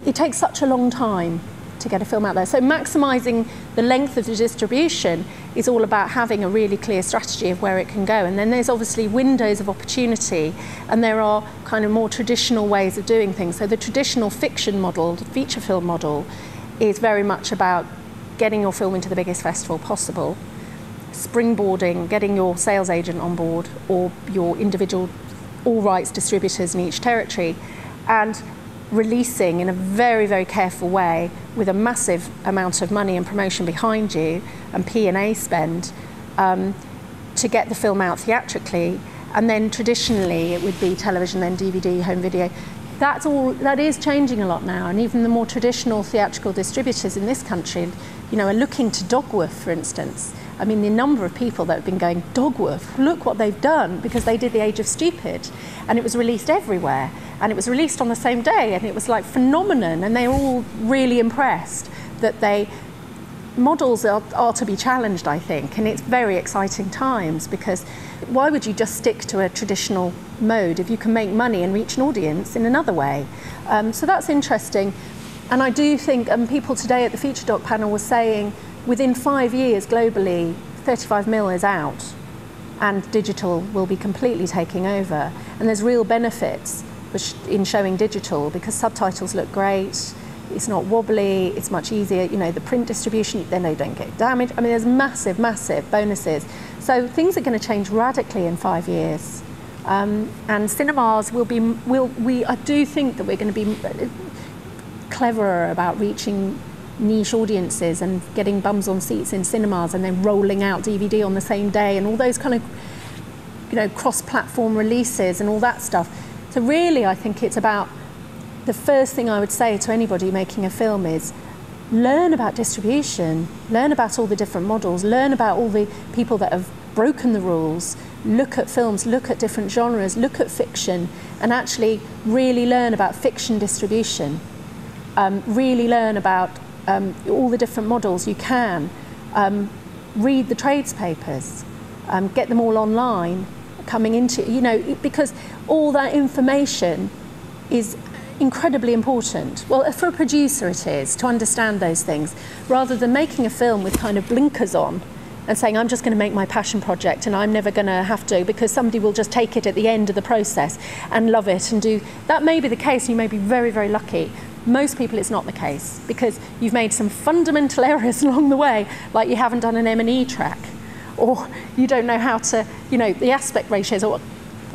it takes such a long time to get a film out there. So maximising the length of the distribution is all about having a really clear strategy of where it can go. And then there's obviously windows of opportunity, and there are kind of more traditional ways of doing things. So the traditional fiction model, the feature film model, is very much about getting your film into the biggest festival possible, springboarding, getting your sales agent on board or your individual all rights distributors in each territory, and releasing in a very, very careful way with a massive amount of money and promotion behind you and P&A spend to get the film out theatrically. And then traditionally it would be television, then DVD, home video. That is changing a lot now, and even the more traditional theatrical distributors in this country, are looking to Dogworth, for instance. I mean, the number of people that have been going, Dogworth, look what they've done, because they did The Age of Stupid, and it was released everywhere, and it was released on the same day, and it was like phenomenon, and they were all really impressed that models are to be challenged, I think, and it's very exciting times, because why would you just stick to a traditional mode if you can make money and reach an audience in another way? So that's interesting. And I do think, people today at the Feature Doc panel were saying, within 5 years globally, 35 mil is out and digital will be completely taking over. And there's real benefits in showing digital, because subtitles look great, it's not wobbly, it's much easier, the print distribution, then they don't get damaged. I mean, there's massive, massive bonuses. So things are going to change radically in 5 years. And cinemas I do think that we're going to be cleverer about reaching niche audiences and getting bums on seats in cinemas and then rolling out DVD on the same day and all those kind of, cross-platform releases and all that stuff. So really, I think it's about, the first thing I would say to anybody making a film is learn about distribution, learn about all the different models, learn about all the people that have broken the rules, look at films, look at different genres, look at fiction, and actually really learn about fiction distribution. Really learn about all the different models you can. Read the trades papers, get them all online, coming into, because all that information is incredibly important. Well, for a producer it is, to understand those things, rather than making a film with kind of blinkers on and saying, I'm just going to make my passion project and I'm never going to have to, because somebody will just take it at the end of the process and love it and do. That may be the case, you may be very, very lucky. Most people it's not the case, because you've made some fundamental errors along the way, like you haven't done an M&E track, or you don't know how to, the aspect ratios, or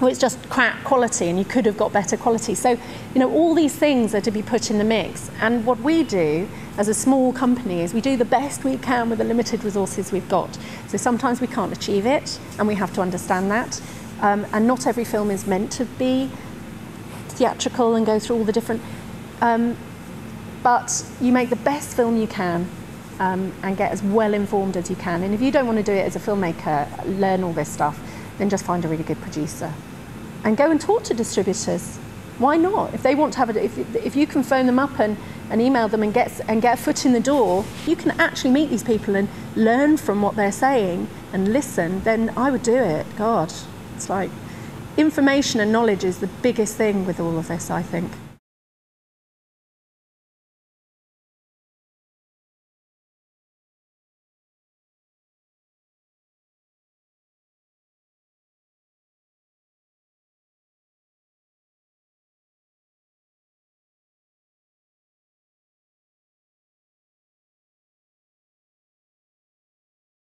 it's just crap quality and you could have got better quality. So, all these things are to be put in the mix. And what we do as a small company is we do the best we can with the limited resources we've got. So sometimes we can't achieve it, and we have to understand that. And not every film is meant to be theatrical and go through all the different... but you make the best film you can and get as well informed as you can. And if you don't want to do it as a filmmaker, learn all this stuff, then just find a really good producer and go and talk to distributors. Why not? If they want to have if you can phone them up and email them and get a foot in the door, you can actually meet these people and learn from what they're saying and listen, then I would do it. God, it's like information and knowledge is the biggest thing with all of this, I think.